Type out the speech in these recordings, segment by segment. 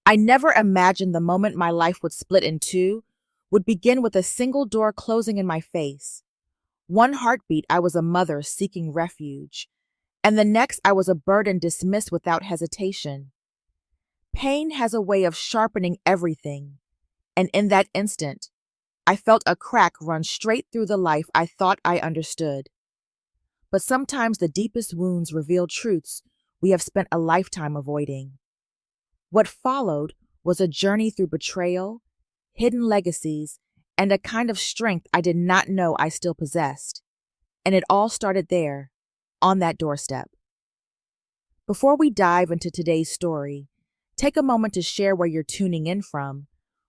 I never imagined the moment my life would split in two would begin with a single door closing in my face. One heartbeat, I was a mother seeking refuge, and the next, I was a burden dismissed without hesitation. Pain has a way of sharpening everything, and in that instant, I felt a crack run straight through the life I thought I understood. But sometimes the deepest wounds reveal truths we have spent a lifetime avoiding. What followed was a journey through betrayal, hidden legacies, and a kind of strength I did not know I still possessed. And it all started there, on that doorstep. Before we dive into today's story, take a moment to share where you're tuning in from.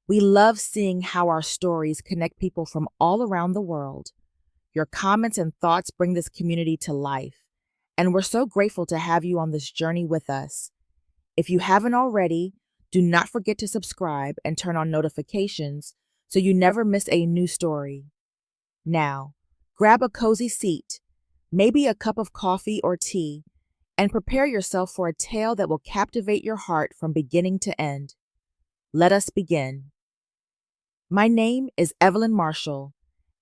We love seeing how our stories connect people from all around the world. Your comments and thoughts bring this community to life, and we're so grateful to have you on this journey with us. If you haven't already, do not forget to subscribe and turn on notifications so you never miss a new story. Now, grab a cozy seat, maybe a cup of coffee or tea, and prepare yourself for a tale that will captivate your heart from beginning to end. Let us begin. My name is Evelyn Marshall,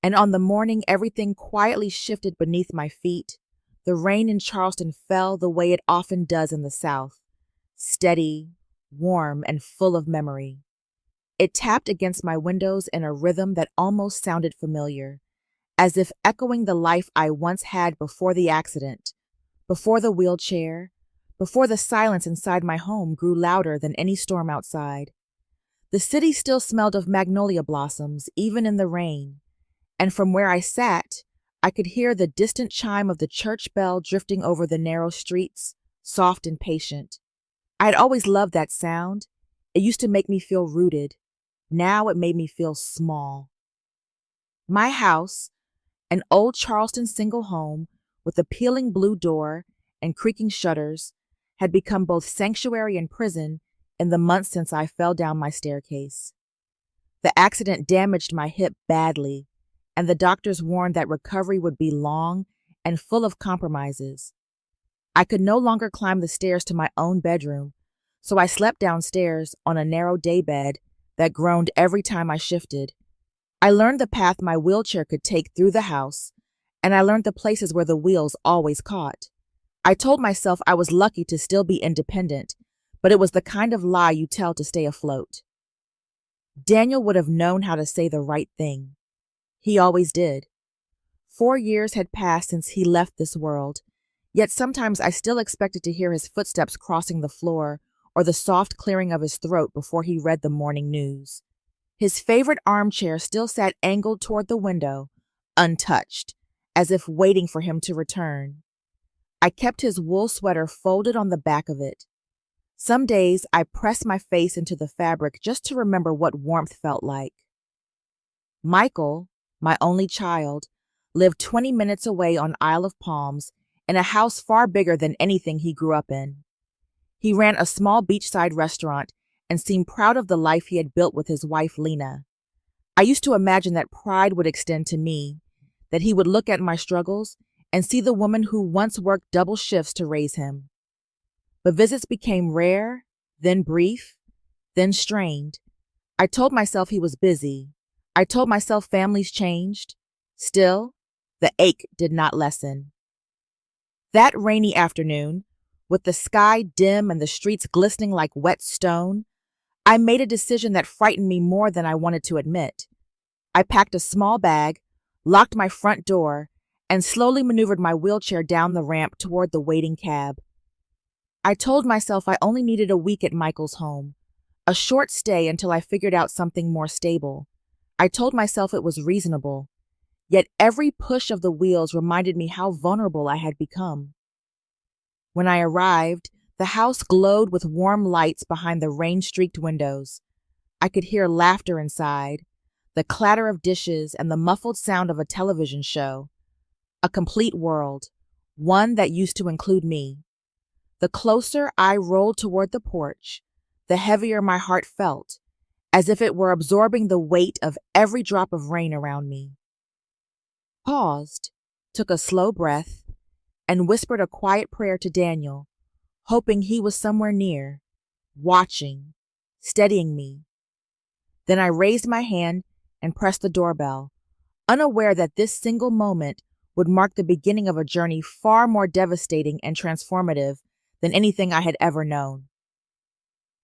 and on the morning everything quietly shifted beneath my feet, the rain in Charleston fell the way it often does in the South, steady, warm, and full of memory. It tapped against my windows in a rhythm that almost sounded familiar, as if echoing the life I once had before the accident, before the wheelchair, before the silence inside my home grew louder than any storm outside. The city still smelled of magnolia blossoms, even in the rain, and from where I sat, I could hear the distant chime of the church bell drifting over the narrow streets, soft and patient. I had always loved that sound. It used to make me feel rooted. Now it made me feel small. My house, an old Charleston single home with a peeling blue door and creaking shutters, had become both sanctuary and prison in the months since I fell down my staircase. The accident damaged my hip badly, and the doctors warned that recovery would be long and full of compromises. I could no longer climb the stairs to my own bedroom, so I slept downstairs on a narrow daybed that groaned every time I shifted. I learned the path my wheelchair could take through the house, and I learned the places where the wheels always caught. I told myself I was lucky to still be independent, but it was the kind of lie you tell to stay afloat. Daniel would have known how to say the right thing. He always did. 4 years had passed since he left this world, yet sometimes I still expected to hear his footsteps crossing the floor or the soft clearing of his throat before he read the morning news. His favorite armchair still sat angled toward the window, untouched, as if waiting for him to return. I kept his wool sweater folded on the back of it. Some days I pressed my face into the fabric just to remember what warmth felt like. Michael, my only child, lived 20 minutes away on Isle of Palms in a house far bigger than anything he grew up in. He ran a small beachside restaurant and seemed proud of the life he had built with his wife, Lena. I used to imagine that pride would extend to me, that he would look at my struggles and see the woman who once worked double shifts to raise him. But visits became rare, then brief, then strained. I told myself he was busy. I told myself families changed. Still, the ache did not lessen. That rainy afternoon, with the sky dim and the streets glistening like wet stone, I made a decision that frightened me more than I wanted to admit. I packed a small bag, locked my front door, and slowly maneuvered my wheelchair down the ramp toward the waiting cab. I told myself I only needed a week at Michael's home, a short stay until I figured out something more stable. I told myself it was reasonable, yet every push of the wheels reminded me how vulnerable I had become. When I arrived, the house glowed with warm lights behind the rain-streaked windows. I could hear laughter inside, the clatter of dishes, and the muffled sound of a television show. A complete world, one that used to include me. The closer I rolled toward the porch, the heavier my heart felt, as if it were absorbing the weight of every drop of rain around me. Paused, took a slow breath, and whispered a quiet prayer to Daniel, hoping he was somewhere near, watching, steadying me. Then I raised my hand and pressed the doorbell, unaware that this single moment would mark the beginning of a journey far more devastating and transformative than anything I had ever known.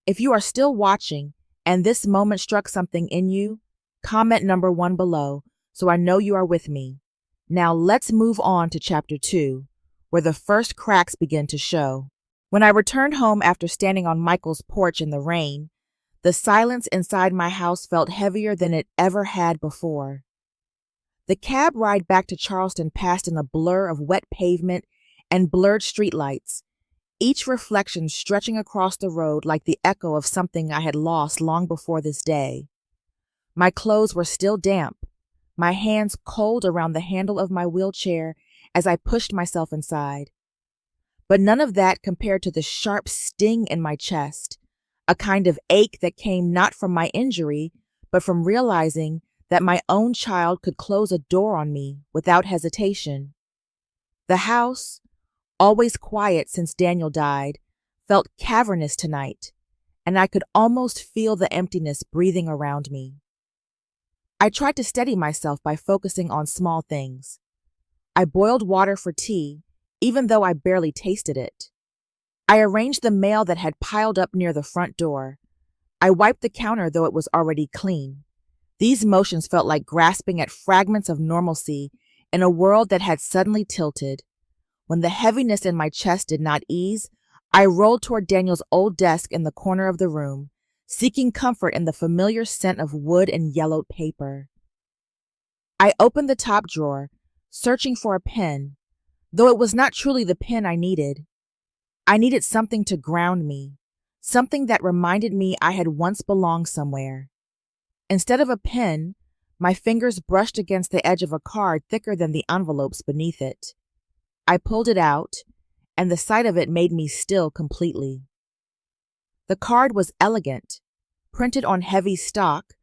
If you are still watching and this moment struck something in you, comment number 1 below so I know you are with me. Now let's move on to chapter 2, where the first cracks begin to show. When I returned home after standing on Michael's porch in the rain, the silence inside my house felt heavier than it ever had before. The cab ride back to Charleston passed in a blur of wet pavement and blurred streetlights, each reflection stretching across the road like the echo of something I had lost long before this day. My clothes were still damp, my hands cold around the handle of my wheelchair as I pushed myself inside. But none of that compared to the sharp sting in my chest, a kind of ache that came not from my injury, but from realizing that my own child could close a door on me without hesitation. The house, always quiet since Daniel died, felt cavernous tonight, and I could almost feel the emptiness breathing around me. I tried to steady myself by focusing on small things. I boiled water for tea, even though I barely tasted it. I arranged the mail that had piled up near the front door. I wiped the counter, though it was already clean. These motions felt like grasping at fragments of normalcy in a world that had suddenly tilted. When the heaviness in my chest did not ease, I rolled toward Daniel's old desk in the corner of the room, seeking comfort in the familiar scent of wood and yellowed paper. I opened the top drawer, searching for a pen, though it was not truly the pen I needed. I needed something to ground me, something that reminded me I had once belonged somewhere. Instead of a pen, my fingers brushed against the edge of a card thicker than the envelopes beneath it. I pulled it out, and the sight of it made me still completely. The card was elegant, printed on heavy stock,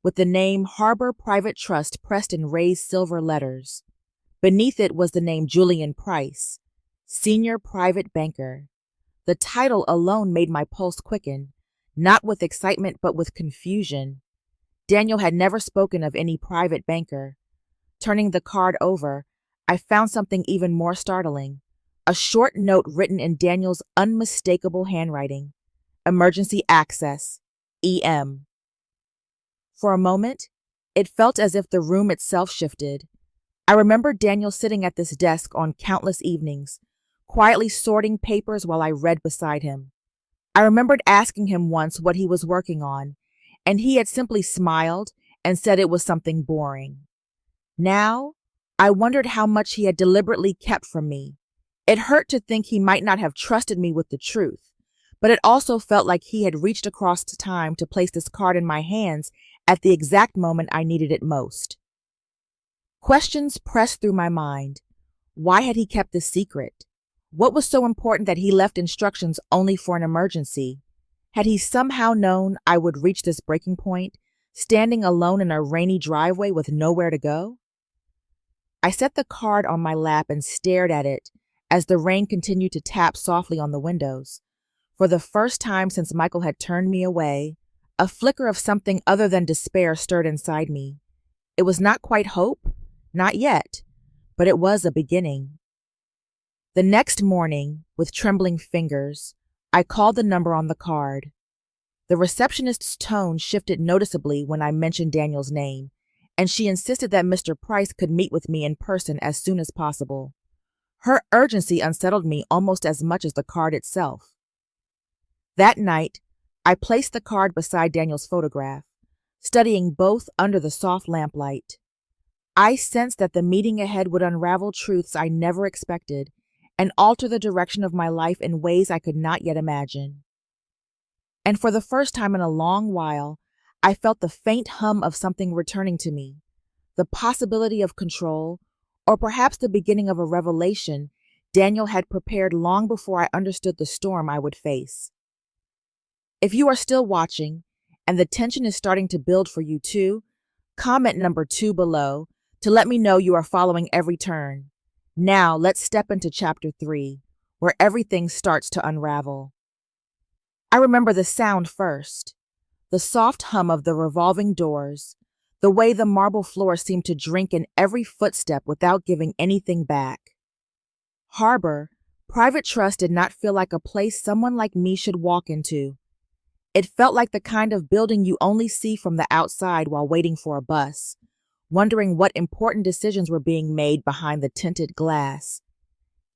with the name Harbor Private Trust pressed in raised silver letters. Beneath it was the name Julian Price, Senior Private Banker. The title alone made my pulse quicken, not with excitement but with confusion. Daniel had never spoken of any private banker. Turning the card over, I found something even more startling. A short note written in Daniel's unmistakable handwriting. Emergency access. EM. For a moment, it felt as if the room itself shifted. I remembered Daniel sitting at this desk on countless evenings, quietly sorting papers while I read beside him. I remembered asking him once what he was working on, and he had simply smiled and said it was something boring. Now, I wondered how much he had deliberately kept from me. It hurt to think he might not have trusted me with the truth, but it also felt like he had reached across time to place this card in my hands at the exact moment I needed it most. Questions pressed through my mind. Why had he kept this secret? What was so important that he left instructions only for an emergency? Had he somehow known I would reach this breaking point, standing alone in a rainy driveway with nowhere to go? I set the card on my lap and stared at it as the rain continued to tap softly on the windows. For the first time since Michael had turned me away, a flicker of something other than despair stirred inside me. It was not quite hope, not yet, but it was a beginning. The next morning, with trembling fingers, I called the number on the card. The receptionist's tone shifted noticeably when I mentioned Daniel's name, and she insisted that Mr. Price could meet with me in person as soon as possible. Her urgency unsettled me almost as much as the card itself. That night, I placed the card beside Daniel's photograph, studying both under the soft lamplight. I sensed that the meeting ahead would unravel truths I never expected and alter the direction of my life in ways I could not yet imagine. And for the first time in a long while, I felt the faint hum of something returning to me, the possibility of control, or perhaps the beginning of a revelation Daniel had prepared long before I understood the storm I would face. If you are still watching, and the tension is starting to build for you too, comment number 2 below to let me know you are following every turn. Now let's step into chapter 3, where everything starts to unravel. I remember the sound first, The soft hum of the revolving doors, the way the marble floor seemed to drink in every footstep without giving anything back. Harbor, private trust did not feel like a place someone like me should walk into. It felt like the kind of building you only see from the outside while waiting for a bus, wondering what important decisions were being made behind the tinted glass.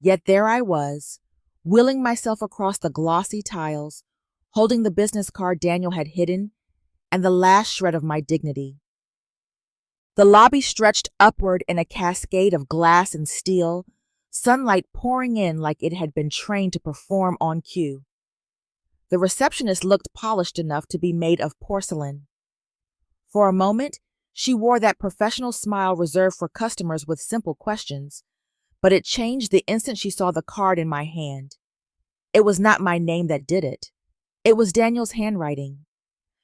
Yet there I was, wheeling myself across the glossy tiles, holding the business card Daniel had hidden, and the last shred of my dignity. The lobby stretched upward in a cascade of glass and steel, sunlight pouring in like it had been trained to perform on cue. The receptionist looked polished enough to be made of porcelain. For a moment, she wore that professional smile reserved for customers with simple questions, but it changed the instant she saw the card in my hand. It was not my name that did it. It was Daniel's handwriting.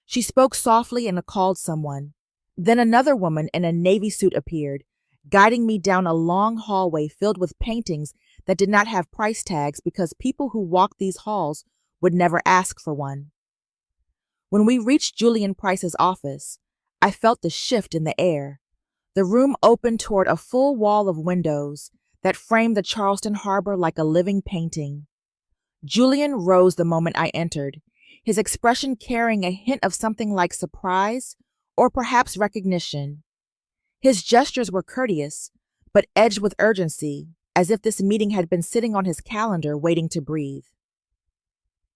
She spoke softly and called someone. Then another woman in a navy suit appeared, guiding me down a long hallway filled with paintings that did not have price tags because people who walked these halls would never ask for one. When we reached Julian Price's office, I felt the shift in the air. The room opened toward a full wall of windows that framed the Charleston harbor like a living painting. Julian rose the moment I entered, his expression carrying a hint of something like surprise or perhaps recognition. His gestures were courteous, but edged with urgency, as if this meeting had been sitting on his calendar waiting to breathe.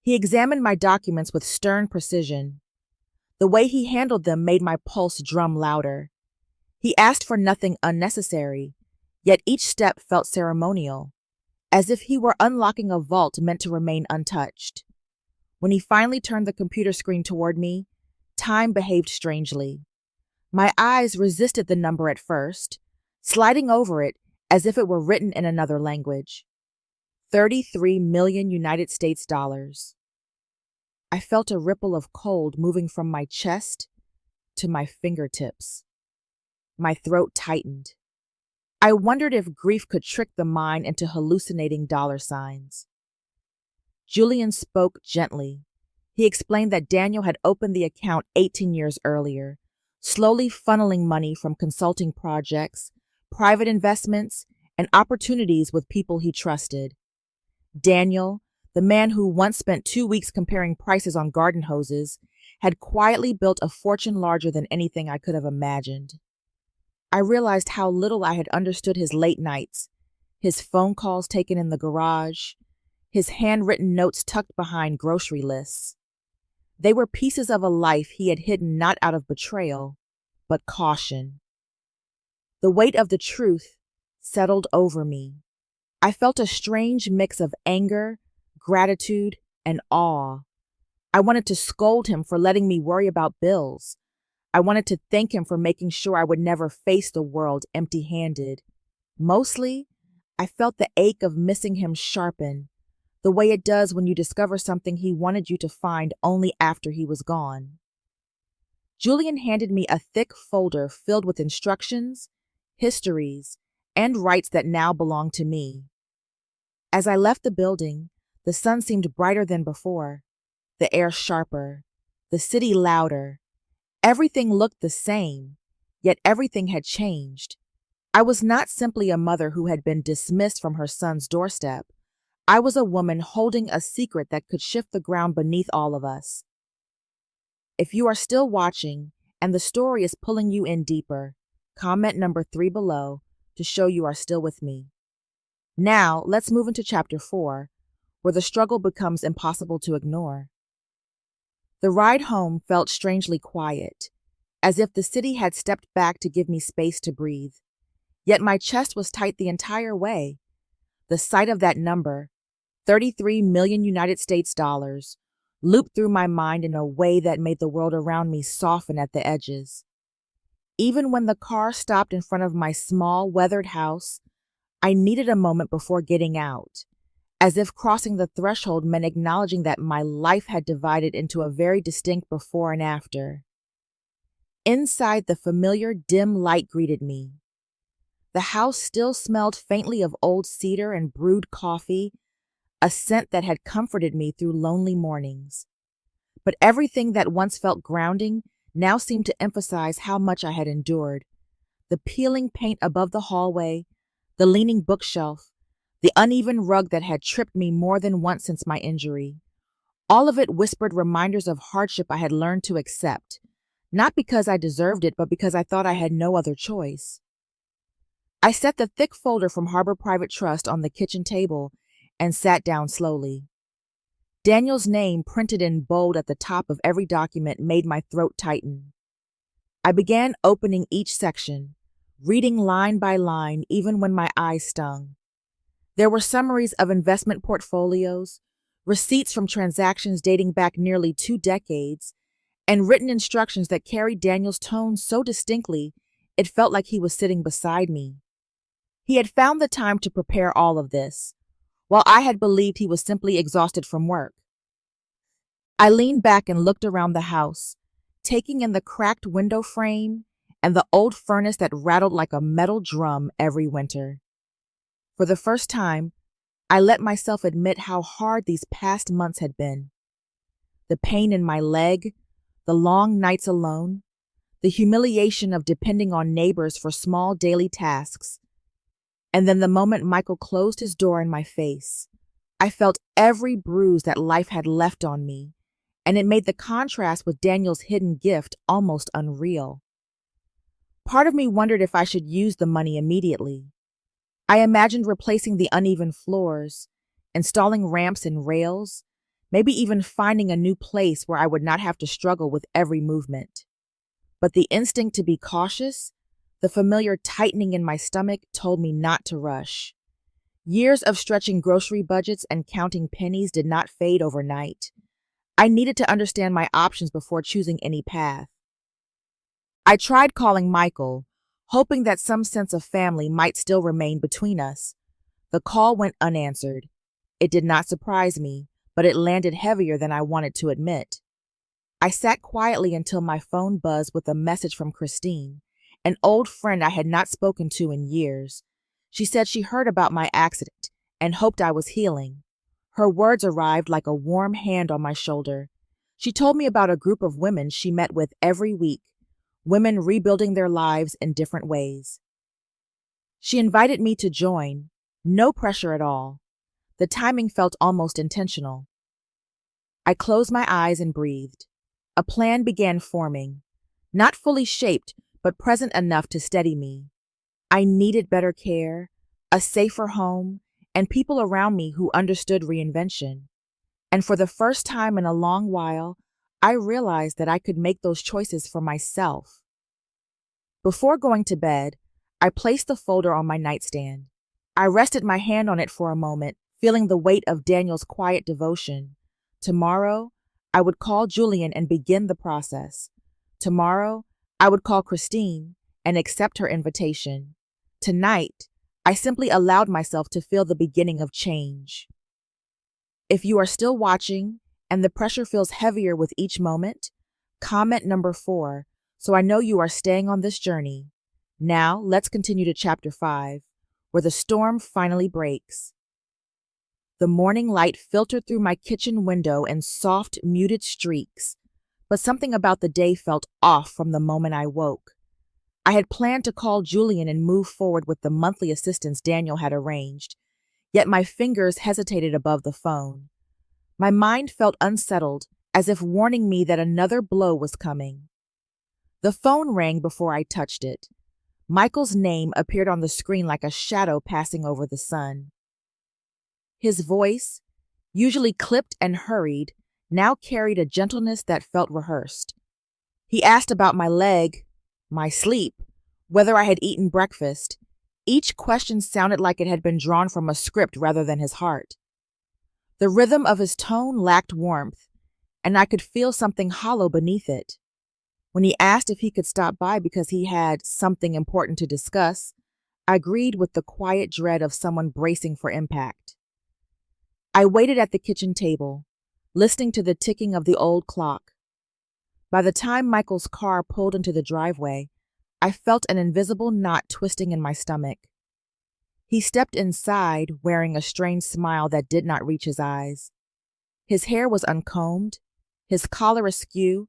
He examined my documents with stern precision. The way he handled them made my pulse drum louder. He asked for nothing unnecessary, yet each step felt ceremonial, as if he were unlocking a vault meant to remain untouched. When he finally turned the computer screen toward me, time behaved strangely. My eyes resisted the number at first, sliding over it as if it were written in another language. 33 million United States dollars. I felt a ripple of cold moving from my chest to my fingertips. My throat tightened. I wondered if grief could trick the mind into hallucinating dollar signs. Julian spoke gently. He explained that Daniel had opened the account 18 years earlier, slowly funneling money from consulting projects, private investments, and opportunities with people he trusted. Daniel, the man who once spent 2 weeks comparing prices on garden hoses, had quietly built a fortune larger than anything I could have imagined. I realized how little I had understood his late nights, his phone calls taken in the garage, his handwritten notes tucked behind grocery lists. They were pieces of a life he had hidden not out of betrayal, but caution. The weight of the truth settled over me. I felt a strange mix of anger, gratitude, and awe. I wanted to scold him for letting me worry about bills. I wanted to thank him for making sure I would never face the world empty-handed. Mostly, I felt the ache of missing him sharpen, the way it does when you discover something he wanted you to find only after he was gone. Julian handed me a thick folder filled with instructions, histories, and rights that now belonged to me. As I left the building, the sun seemed brighter than before, the air sharper, the city louder. Everything looked the same, yet everything had changed. I was not simply a mother who had been dismissed from her son's doorstep. I was a woman holding a secret that could shift the ground beneath all of us. If you are still watching and the story is pulling you in deeper, comment number 3 below to show you are still with me. Now, let's move into chapter 4, where the struggle becomes impossible to ignore. The ride home felt strangely quiet, as if the city had stepped back to give me space to breathe. Yet my chest was tight the entire way. The sight of that number, 33 million United States dollars, looped through my mind in a way that made the world around me soften at the edges. Even when the car stopped in front of my small, weathered house, I needed a moment before getting out, as if crossing the threshold meant acknowledging that my life had divided into a very distinct before and after. Inside, the familiar dim light greeted me. The house still smelled faintly of old cedar and brewed coffee, a scent that had comforted me through lonely mornings. But everything that once felt grounding now seemed to emphasize how much I had endured. The peeling paint above the hallway, the leaning bookshelf, the uneven rug that had tripped me more than once since my injury. All of it whispered reminders of hardship I had learned to accept, not because I deserved it, but because I thought I had no other choice. I set the thick folder from Harbor Private Trust on the kitchen table and sat down slowly. Daniel's name printed in bold at the top of every document made my throat tighten. I began opening each section, reading line by line even when my eyes stung. There were summaries of investment portfolios, receipts from transactions dating back nearly 2 decades, and written instructions that carried Daniel's tone so distinctly it felt like he was sitting beside me. He had found the time to prepare all of this, while I had believed he was simply exhausted from work. I leaned back and looked around the house, taking in the cracked window frame and the old furnace that rattled like a metal drum every winter. For the first time, I let myself admit how hard these past months had been. The pain in my leg, the long nights alone, the humiliation of depending on neighbors for small daily tasks. And then the moment Michael closed his door in my face, I felt every bruise that life had left on me, and it made the contrast with Daniel's hidden gift almost unreal. Part of me wondered if I should use the money immediately. I imagined replacing the uneven floors, installing ramps and rails, maybe even finding a new place where I would not have to struggle with every movement. But the instinct to be cautious, the familiar tightening in my stomach, told me not to rush. Years of stretching grocery budgets and counting pennies did not fade overnight. I needed to understand my options before choosing any path. I tried calling Michael, hoping that some sense of family might still remain between us. The call went unanswered. It did not surprise me, but it landed heavier than I wanted to admit. I sat quietly until my phone buzzed with a message from Christine, an old friend I had not spoken to in years. She said she heard about my accident and hoped I was healing. Her words arrived like a warm hand on my shoulder. She told me about a group of women she met with every week, women rebuilding their lives in different ways. She invited me to join, no pressure at all. The timing felt almost intentional. I closed my eyes and breathed. A plan began forming, not fully shaped, but present enough to steady me. I needed better care, a safer home, and people around me who understood reinvention. And for the first time in a long while, I realized that I could make those choices for myself. Before going to bed, I placed the folder on my nightstand. I rested my hand on it for a moment, feeling the weight of Daniel's quiet devotion. Tomorrow, I would call Julian and begin the process. Tomorrow, I would call Christine and accept her invitation. Tonight, I simply allowed myself to feel the beginning of change. If you are still watching and the pressure feels heavier with each moment, comment number 4, so I know you are staying on this journey. Now, let's continue to chapter 5, where the storm finally breaks. The morning light filtered through my kitchen window in soft, muted streaks, but something about the day felt off from the moment I woke. I had planned to call Julian and move forward with the monthly assistance Daniel had arranged, yet my fingers hesitated above the phone. My mind felt unsettled, as if warning me that another blow was coming. The phone rang before I touched it. Michael's name appeared on the screen like a shadow passing over the sun. His voice, usually clipped and hurried, now carried a gentleness that felt rehearsed. He asked about my leg, my sleep, whether I had eaten breakfast. Each question sounded like it had been drawn from a script rather than his heart. The rhythm of his tone lacked warmth, and I could feel something hollow beneath it. When he asked if he could stop by because he had something important to discuss, I agreed with the quiet dread of someone bracing for impact. I waited at the kitchen table, listening to the ticking of the old clock. By the time Michael's car pulled into the driveway, I felt an invisible knot twisting in my stomach. He stepped inside, wearing a strange smile that did not reach his eyes. His hair was uncombed, his collar askew,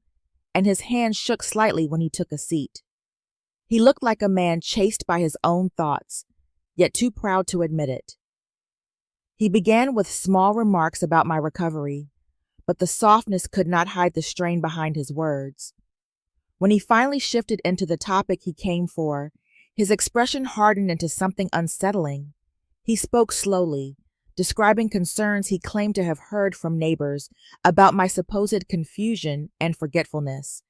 and his hand shook slightly when he took a seat. He looked like a man chased by his own thoughts, yet too proud to admit it. He began with small remarks about my recovery, but the softness could not hide the strain behind his words. When he finally shifted into the topic he came for, his expression hardened into something unsettling. He spoke slowly, describing concerns he claimed to have heard from neighbors about my supposed confusion and forgetfulness.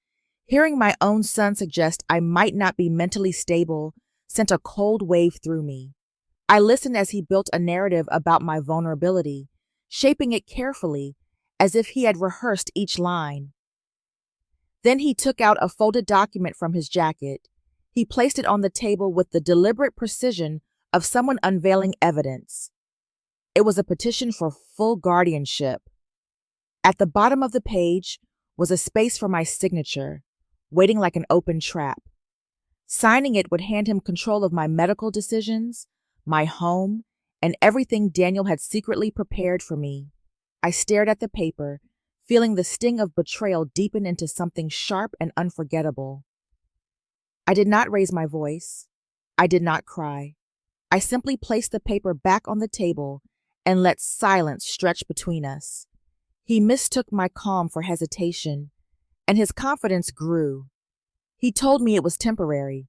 Hearing my own son suggest I might not be mentally stable sent a cold wave through me. I listened as he built a narrative about my vulnerability, shaping it carefully, as if he had rehearsed each line. Then he took out a folded document from his jacket. He placed it on the table with the deliberate precision of someone unveiling evidence. It was a petition for full guardianship. At the bottom of the page was a space for my signature, waiting like an open trap. Signing it would hand him control of my medical decisions, my home, and everything Daniel had secretly prepared for me. I stared at the paper, feeling the sting of betrayal deepen into something sharp and unforgettable. I did not raise my voice. I did not cry. I simply placed the paper back on the table and let silence stretch between us. He mistook my calm for hesitation, and his confidence grew. He told me it was temporary,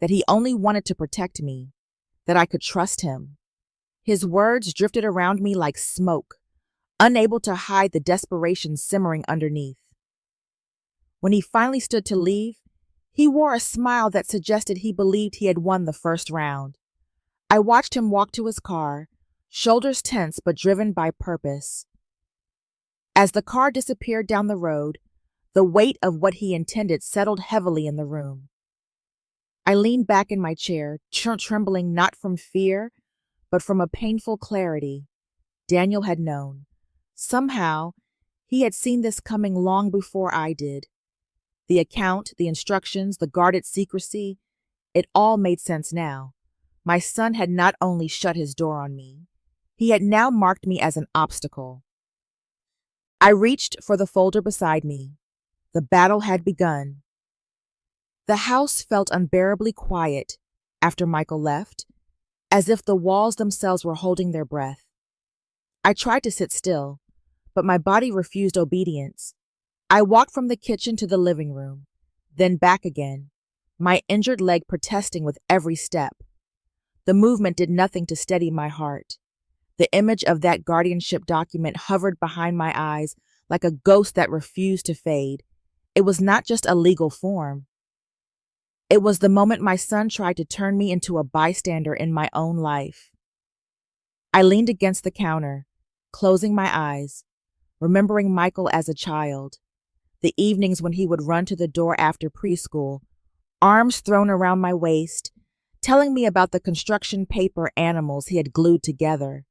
that he only wanted to protect me, that I could trust him. His words drifted around me like smoke, unable to hide the desperation simmering underneath. When he finally stood to leave, he wore a smile that suggested he believed he had won the first round. I watched him walk to his car, shoulders tense but driven by purpose. As the car disappeared down the road, the weight of what he intended settled heavily in the room. I leaned back in my chair, trembling not from fear, but from a painful clarity. Daniel had known. Somehow, he had seen this coming long before I did. The account, the instructions, the guarded secrecy, it all made sense now. My son had not only shut his door on me, he had now marked me as an obstacle. I reached for the folder beside me. The battle had begun. The house felt unbearably quiet after Michael left, as if the walls themselves were holding their breath. I tried to sit still, but my body refused obedience. I walked from the kitchen to the living room, then back again, my injured leg protesting with every step. The movement did nothing to steady my heart. The image of that guardianship document hovered behind my eyes like a ghost that refused to fade. It was not just a legal form. It was the moment my son tried to turn me into a bystander in my own life. I leaned against the counter, closing my eyes, remembering Michael as a child, the evenings when he would run to the door after preschool, arms thrown around my waist, telling me about the construction paper animals he had glued together.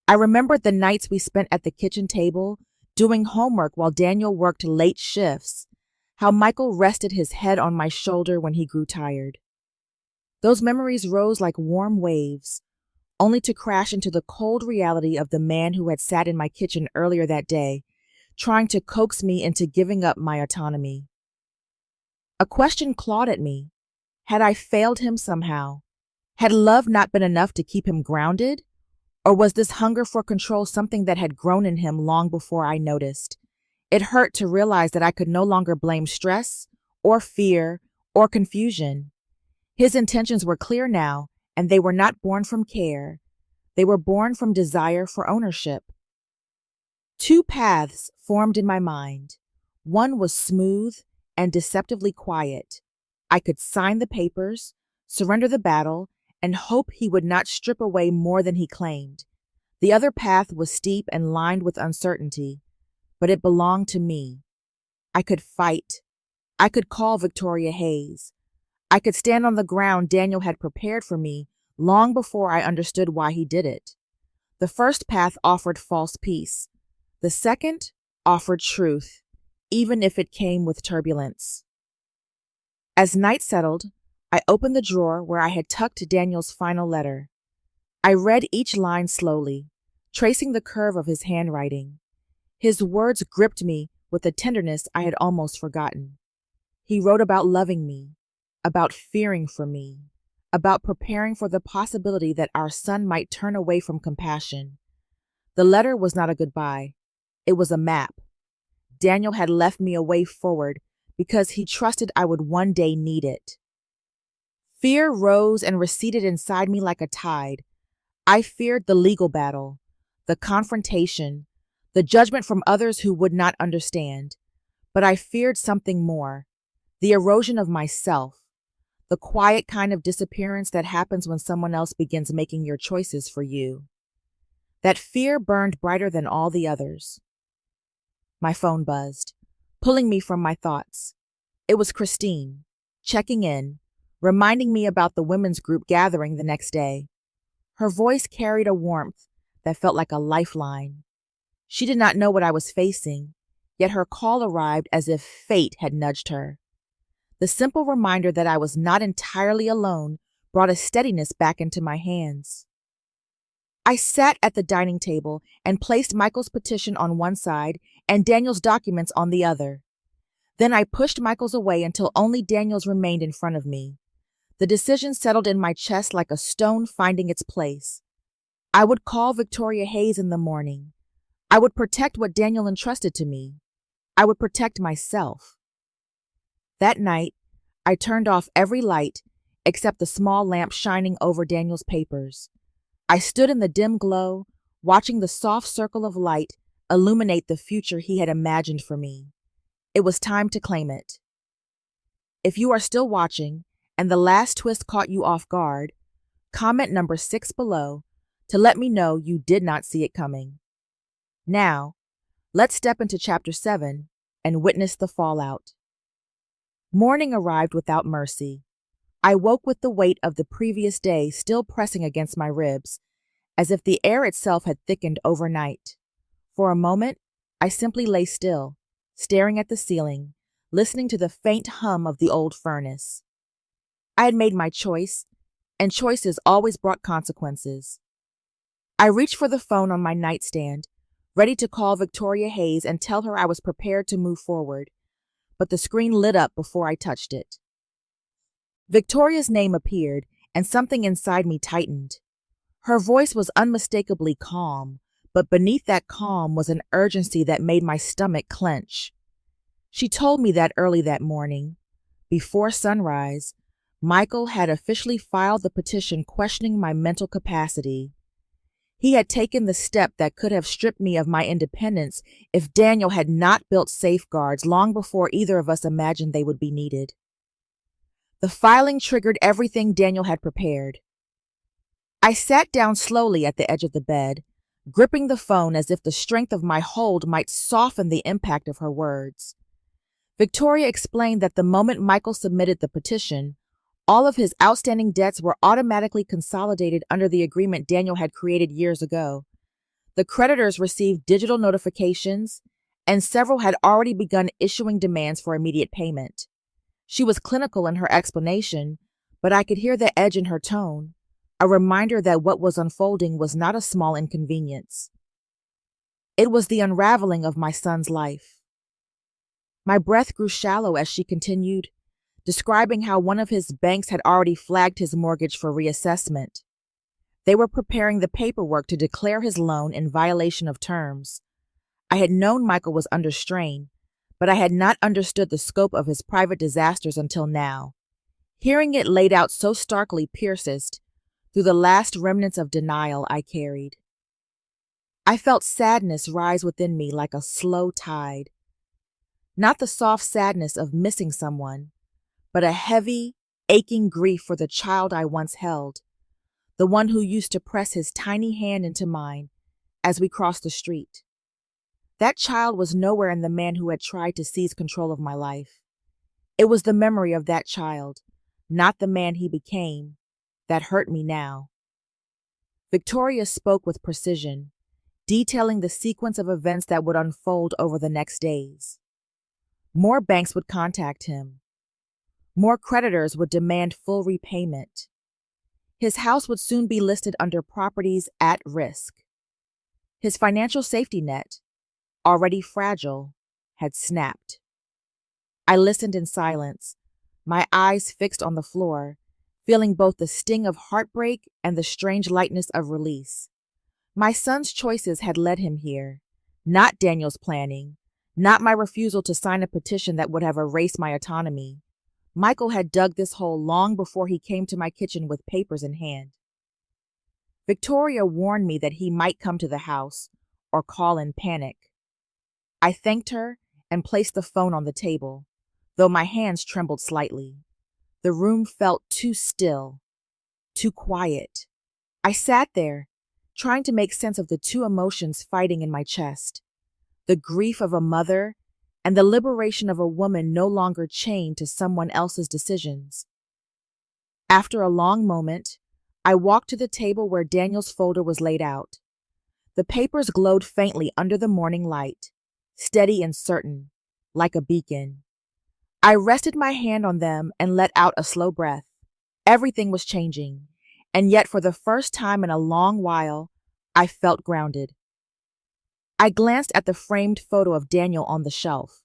I remembered the nights we spent at the kitchen table, doing homework while Daniel worked late shifts, how Michael rested his head on my shoulder when he grew tired. Those memories rose like warm waves, only to crash into the cold reality of the man who had sat in my kitchen earlier that day, trying to coax me into giving up my autonomy. A question clawed at me. Had I failed him somehow? Had love not been enough to keep him grounded? Or was this hunger for control something that had grown in him long before I noticed? It hurt to realize that I could no longer blame stress, or fear, or confusion. His intentions were clear now, and they were not born from care. They were born from desire for ownership. Two paths formed in my mind. One was smooth and deceptively quiet. I could sign the papers, surrender the battle, and hope he would not strip away more than he claimed. The other path was steep and lined with uncertainty, but it belonged to me. I could fight. I could call Victoria Hayes. I could stand on the ground Daniel had prepared for me long before I understood why he did it. The first path offered false peace. The second offered truth, even if it came with turbulence. As night settled, I opened the drawer where I had tucked Daniel's final letter. I read each line slowly, tracing the curve of his handwriting. His words gripped me with a tenderness I had almost forgotten. He wrote about loving me, about fearing for me, about preparing for the possibility that our son might turn away from compassion. The letter was not a goodbye. It was a map. Daniel had left me a way forward because he trusted I would one day need it. Fear rose and receded inside me like a tide. I feared the legal battle, the confrontation, the judgment from others who would not understand. But I feared something more, the erosion of myself, the quiet kind of disappearance that happens when someone else begins making your choices for you. That fear burned brighter than all the others. My phone buzzed, pulling me from my thoughts. It was Christine, checking in, reminding me about the women's group gathering the next day. Her voice carried a warmth that felt like a lifeline. She did not know what I was facing, yet her call arrived as if fate had nudged her. The simple reminder that I was not entirely alone brought a steadiness back into my hands. I sat at the dining table and placed Michael's petition on one side and Daniel's documents on the other. Then I pushed Michael's away until only Daniel's remained in front of me. The decision settled in my chest like a stone finding its place. I would call Victoria Hayes in the morning. I would protect what Daniel entrusted to me. I would protect myself. That night, I turned off every light except the small lamp shining over Daniel's papers. I stood in the dim glow, watching the soft circle of light illuminate the future he had imagined for me. It was time to claim it. If you are still watching and the last twist caught you off guard, comment number 6 below to let me know you did not see it coming. Now, let's step into Chapter 7 and witness the fallout. Morning arrived without mercy. I woke with the weight of the previous day still pressing against my ribs, as if the air itself had thickened overnight. For a moment, I simply lay still, staring at the ceiling, listening to the faint hum of the old furnace. I had made my choice, and choices always brought consequences. I reached for the phone on my nightstand, ready to call Victoria Hayes and tell her I was prepared to move forward, but the screen lit up before I touched it. Victoria's name appeared, and something inside me tightened. Her voice was unmistakably calm, but beneath that calm was an urgency that made my stomach clench. She told me that early that morning, before sunrise, Michael had officially filed the petition questioning my mental capacity. He had taken the step that could have stripped me of my independence if Daniel had not built safeguards long before either of us imagined they would be needed. The filing triggered everything Daniel had prepared. I sat down slowly at the edge of the bed, gripping the phone as if the strength of my hold might soften the impact of her words. Victoria explained that the moment Michael submitted the petition, all of his outstanding debts were automatically consolidated under the agreement Daniel had created years ago. The creditors received digital notifications, and several had already begun issuing demands for immediate payment. She was clinical in her explanation, but I could hear the edge in her tone, a reminder that what was unfolding was not a small inconvenience. It was the unraveling of my son's life. My breath grew shallow as she continued, describing how one of his banks had already flagged his mortgage for reassessment. They were preparing the paperwork to declare his loan in violation of terms. I had known Michael was under strain, but I had not understood the scope of his private disasters until now. Hearing it laid out so starkly pierced through the last remnants of denial I carried. I felt sadness rise within me like a slow tide. Not the soft sadness of missing someone, but a heavy, aching grief for the child I once held, the one who used to press his tiny hand into mine as we crossed the street. That child was nowhere in the man who had tried to seize control of my life. It was the memory of that child, not the man he became, that hurt me now. Victoria spoke with precision, detailing the sequence of events that would unfold over the next days. More banks would contact him. More creditors would demand full repayment. His house would soon be listed under properties at risk. His financial safety net, already fragile, had snapped. I listened in silence, my eyes fixed on the floor, feeling both the sting of heartbreak and the strange lightness of release. My son's choices had led him here, not Daniel's planning, not my refusal to sign a petition that would have erased my autonomy. Michael had dug this hole long before he came to my kitchen with papers in hand. Victoria warned me that he might come to the house or call in panic. I thanked her and placed the phone on the table, though my hands trembled slightly. The room felt too still, too quiet. I sat there, trying to make sense of the two emotions fighting in my chest, the grief of a mother and the liberation of a woman no longer chained to someone else's decisions. After a long moment, I walked to the table where Daniel's folder was laid out. The papers glowed faintly under the morning light, steady and certain, like a beacon. I rested my hand on them and let out a slow breath. Everything was changing, and yet for the first time in a long while, I felt grounded. I glanced at the framed photo of Daniel on the shelf.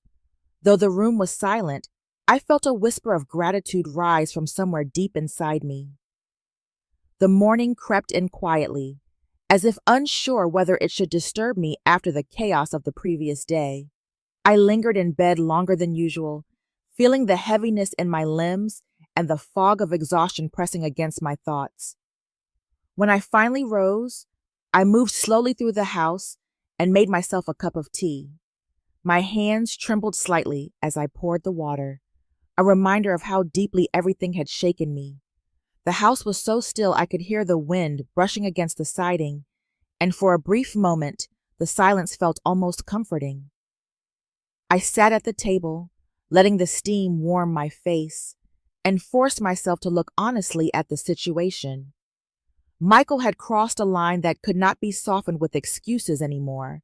Though the room was silent, I felt a whisper of gratitude rise from somewhere deep inside me. The morning crept in quietly, as if unsure whether it should disturb me after the chaos of the previous day. I lingered in bed longer than usual, feeling the heaviness in my limbs and the fog of exhaustion pressing against my thoughts. When I finally rose, I moved slowly through the house and made myself a cup of tea. My hands trembled slightly as I poured the water, a reminder of how deeply everything had shaken me. The house was so still I could hear the wind brushing against the siding, and for a brief moment, the silence felt almost comforting. I sat at the table, letting the steam warm my face, and forced myself to look honestly at the situation. Michael had crossed a line that could not be softened with excuses anymore.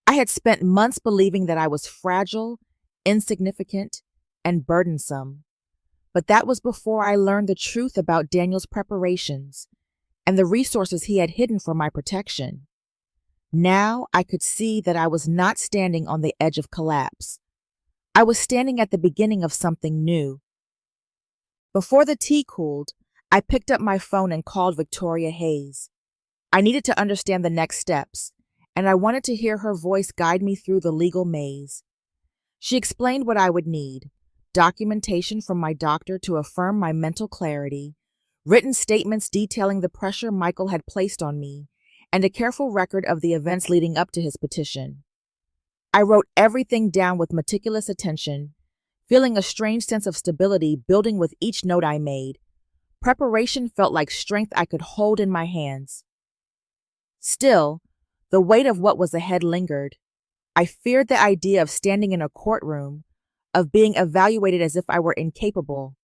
I had spent months believing that I was fragile, insignificant, and burdensome. But that was before I learned the truth about Daniel's preparations and the resources he had hidden for my protection. Now I could see that I was not standing on the edge of collapse. I was standing at the beginning of something new. Before the tea cooled, I picked up my phone and called Victoria Hayes. I needed to understand the next steps, and I wanted to hear her voice guide me through the legal maze. She explained what I would need: documentation from my doctor to affirm my mental clarity, written statements detailing the pressure Michael had placed on me, and a careful record of the events leading up to his petition. I wrote everything down with meticulous attention, feeling a strange sense of stability building with each note I made. Preparation felt like strength I could hold in my hands. Still, the weight of what was ahead lingered. I feared the idea of standing in a courtroom, of being evaluated as if I were incapable.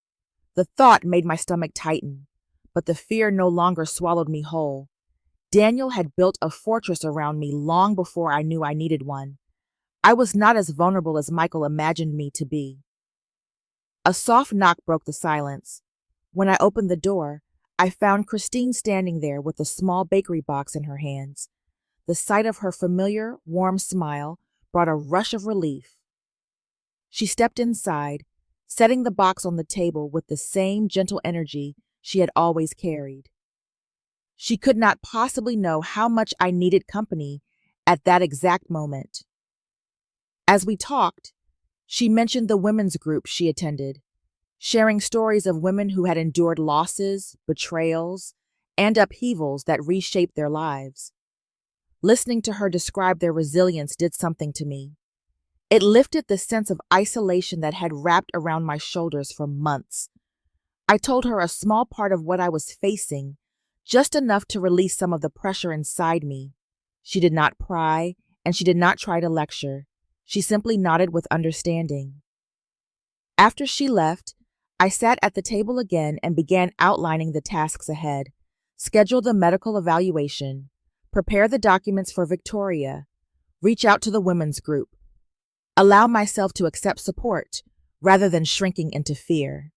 The thought made my stomach tighten, but the fear no longer swallowed me whole. Daniel had built a fortress around me long before I knew I needed one. I was not as vulnerable as Michael imagined me to be. A soft knock broke the silence. When I opened the door, I found Christine standing there with a small bakery box in her hands. The sight of her familiar, warm smile brought a rush of relief. She stepped inside, setting the box on the table with the same gentle energy she had always carried. She could not possibly know how much I needed company at that exact moment. As we talked, she mentioned the women's group she attended, sharing stories of women who had endured losses, betrayals, and upheavals that reshaped their lives. Listening to her describe their resilience did something to me. It lifted the sense of isolation that had wrapped around my shoulders for months. I told her a small part of what I was facing, just enough to release some of the pressure inside me. She did not pry, and she did not try to lecture. She simply nodded with understanding. After she left, I sat at the table again and began outlining the tasks ahead. Schedule the medical evaluation, prepare the documents for Victoria, reach out to the women's group, allow myself to accept support rather than shrinking into fear.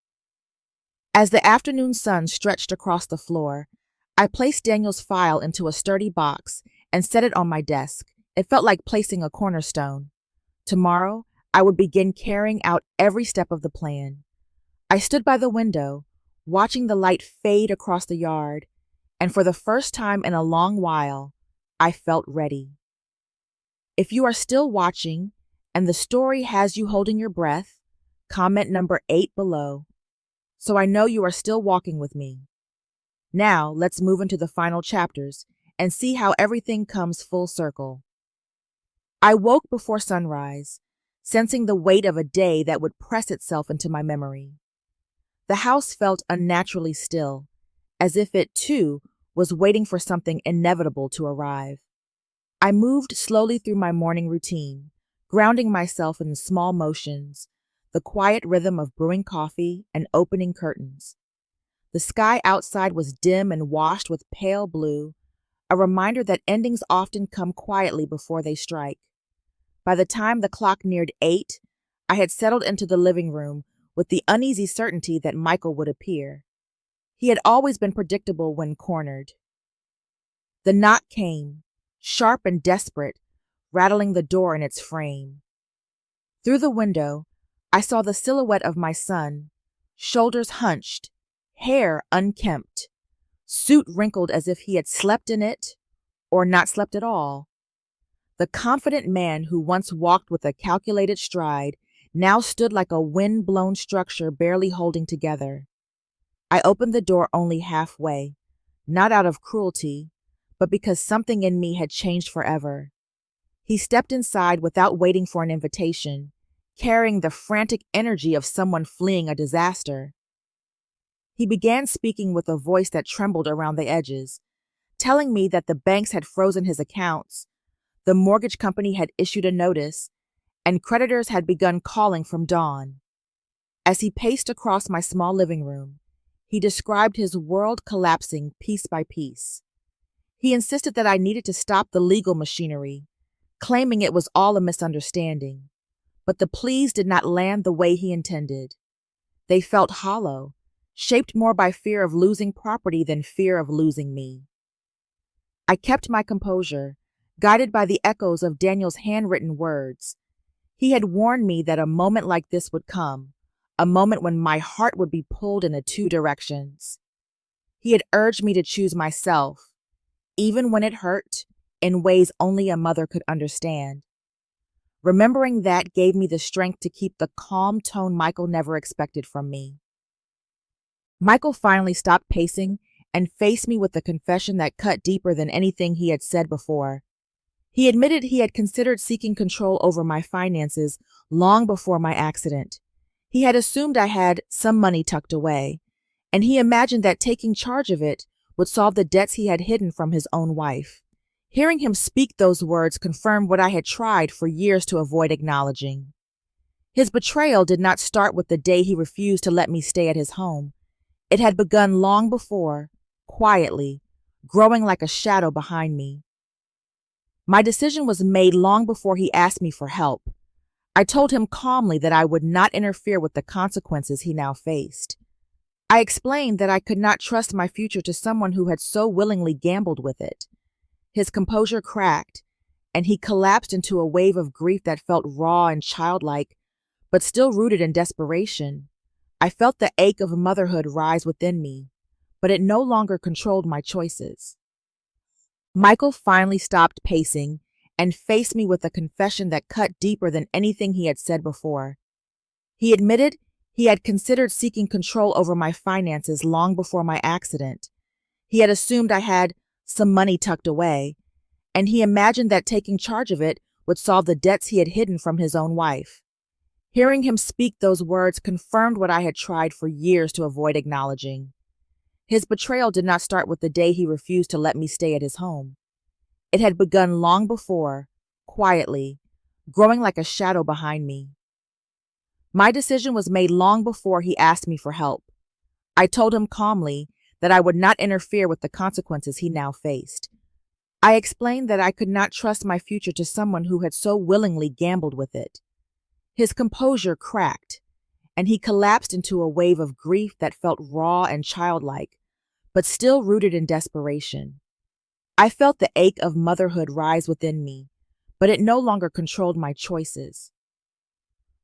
As the afternoon sun stretched across the floor, I placed Daniel's file into a sturdy box and set it on my desk. It felt like placing a cornerstone. Tomorrow, I would begin carrying out every step of the plan. I stood by the window, watching the light fade across the yard, and for the first time in a long while, I felt ready. If you are still watching and the story has you holding your breath, comment number 8 below, so I know you are still walking with me. Now, let's move into the final chapters and see how everything comes full circle. I woke before sunrise, sensing the weight of a day that would press itself into my memory. The house felt unnaturally still, as if it, too, was waiting for something inevitable to arrive. I moved slowly through my morning routine, grounding myself in small motions, the quiet rhythm of brewing coffee and opening curtains. The sky outside was dim and washed with pale blue, a reminder that endings often come quietly before they strike. By the time the clock neared 8, I had settled into the living room with the uneasy certainty that Michael would appear. He had always been predictable when cornered. The knock came, sharp and desperate, rattling the door in its frame. Through the window, I saw the silhouette of my son, shoulders hunched, hair unkempt, suit wrinkled as if he had slept in it or not slept at all. The confident man who once walked with a calculated stride now stood like a wind-blown structure barely holding together. I opened the door only halfway, not out of cruelty, but because something in me had changed forever. He stepped inside without waiting for an invitation, carrying the frantic energy of someone fleeing a disaster. He began speaking with a voice that trembled around the edges, telling me that the banks had frozen his accounts, the mortgage company had issued a notice, and creditors had begun calling from dawn. As he paced across my small living room, he described his world collapsing piece by piece. He insisted that I needed to stop the legal machinery, claiming it was all a misunderstanding. But the pleas did not land the way he intended. They felt hollow, shaped more by fear of losing property than fear of losing me. I kept my composure, guided by the echoes of Daniel's handwritten words. He had warned me that a moment like this would come, a moment when my heart would be pulled in 2 directions. He had urged me to choose myself, even when it hurt, in ways only a mother could understand. Remembering that gave me the strength to keep the calm tone Michael never expected from me. Michael finally stopped pacing and faced me with a confession that cut deeper than anything he had said before. He admitted he had considered seeking control over my finances long before my accident. He had assumed I had some money tucked away, and he imagined that taking charge of it would solve the debts he had hidden from his own wife. Hearing him speak those words confirmed what I had tried for years to avoid acknowledging. His betrayal did not start with the day he refused to let me stay at his home. It had begun long before, quietly, growing like a shadow behind me. My decision was made long before he asked me for help. I told him calmly that I would not interfere with the consequences he now faced. I explained that I could not trust my future to someone who had so willingly gambled with it. His composure cracked, and he collapsed into a wave of grief that felt raw and childlike, but still rooted in desperation. I felt the ache of motherhood rise within me, but it no longer controlled my choices. Michael finally stopped pacing and faced me with a confession that cut deeper than anything he had said before. He admitted he had considered seeking control over my finances long before my accident. He had assumed I had some money tucked away, and he imagined that taking charge of it would solve the debts he had hidden from his own wife. Hearing him speak those words confirmed what I had tried for years to avoid acknowledging. His betrayal did not start with the day he refused to let me stay at his home. It had begun long before, quietly, growing like a shadow behind me. My decision was made long before he asked me for help. I told him calmly that I would not interfere with the consequences he now faced. I explained that I could not trust my future to someone who had so willingly gambled with it. His composure cracked, and he collapsed into a wave of grief that felt raw and childlike, but still rooted in desperation. I felt the ache of motherhood rise within me, but it no longer controlled my choices.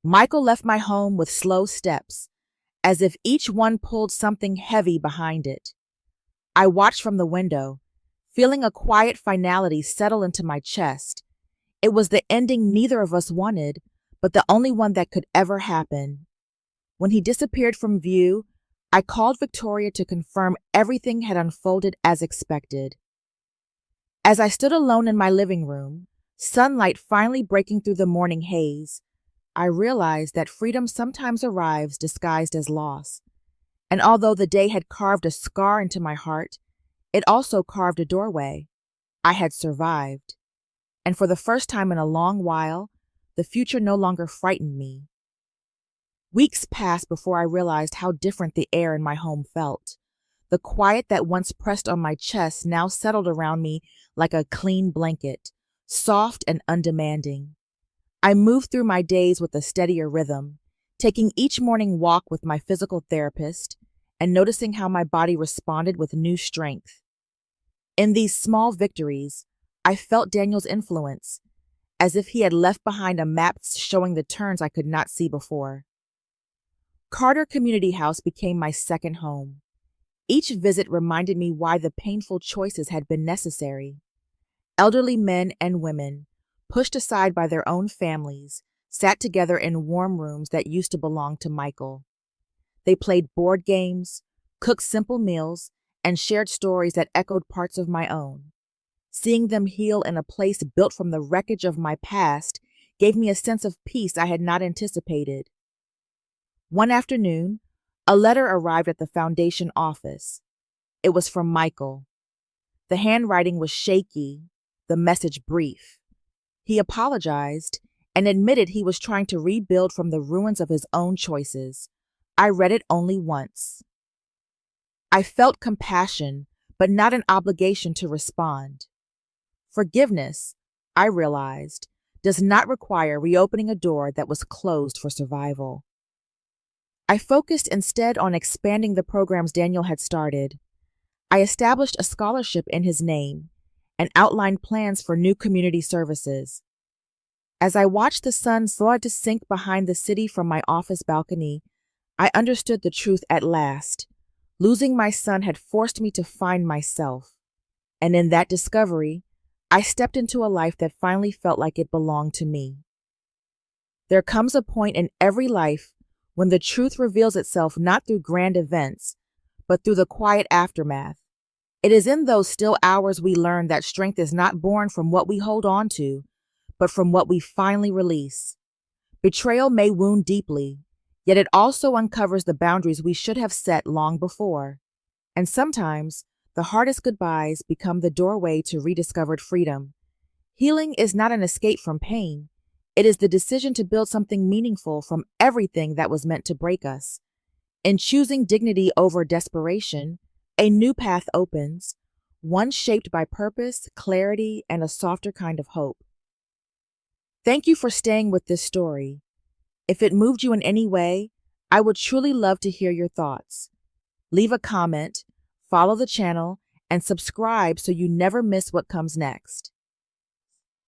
Michael left my home with slow steps, as if each one pulled something heavy behind it. I watched from the window, feeling a quiet finality settle into my chest. It was the ending neither of us wanted, but the only one that could ever happen. When he disappeared from view, I called Victoria to confirm everything had unfolded as expected. As I stood alone in my living room, sunlight finally breaking through the morning haze, I realized that freedom sometimes arrives disguised as loss. And although the day had carved a scar into my heart, it also carved a doorway. I had survived. And for the first time in a long while, the future no longer frightened me. Weeks passed before I realized how different the air in my home felt. The quiet that once pressed on my chest now settled around me like a clean blanket, soft and undemanding. I moved through my days with a steadier rhythm, taking each morning walk with my physical therapist and noticing how my body responded with new strength. In these small victories, I felt Daniel's influence, as if he had left behind a map showing the turns I could not see before. Carter Community House became my second home. Each visit reminded me why the painful choices had been necessary. Elderly men and women, pushed aside by their own families, sat together in warm rooms that used to belong to Michael. They played board games, cooked simple meals, and shared stories that echoed parts of my own. Seeing them heal in a place built from the wreckage of my past gave me a sense of peace I had not anticipated. One afternoon, a letter arrived at the foundation office. It was from Michael. The handwriting was shaky, the message brief. He apologized and admitted he was trying to rebuild from the ruins of his own choices. I read it only once. I felt compassion, but not an obligation to respond. Forgiveness, I realized, does not require reopening a door that was closed for survival. I focused instead on expanding the programs Daniel had started. I established a scholarship in his name and outlined plans for new community services. As I watched the sun start to sink behind the city from my office balcony, I understood the truth at last. Losing my son had forced me to find myself. And in that discovery, I stepped into a life that finally felt like it belonged to me. There comes a point in every life when the truth reveals itself not through grand events, but through the quiet aftermath. It is in those still hours we learn that strength is not born from what we hold on to, but from what we finally release. Betrayal may wound deeply, yet it also uncovers the boundaries we should have set long before. And sometimes, the hardest goodbyes become the doorway to rediscovered freedom. Healing is not an escape from pain. It is the decision to build something meaningful from everything that was meant to break us. In choosing dignity over desperation, a new path opens, one shaped by purpose, clarity, and a softer kind of hope. Thank you for staying with this story. If it moved you in any way, I would truly love to hear your thoughts. Leave a comment, follow the channel, and subscribe so you never miss what comes next.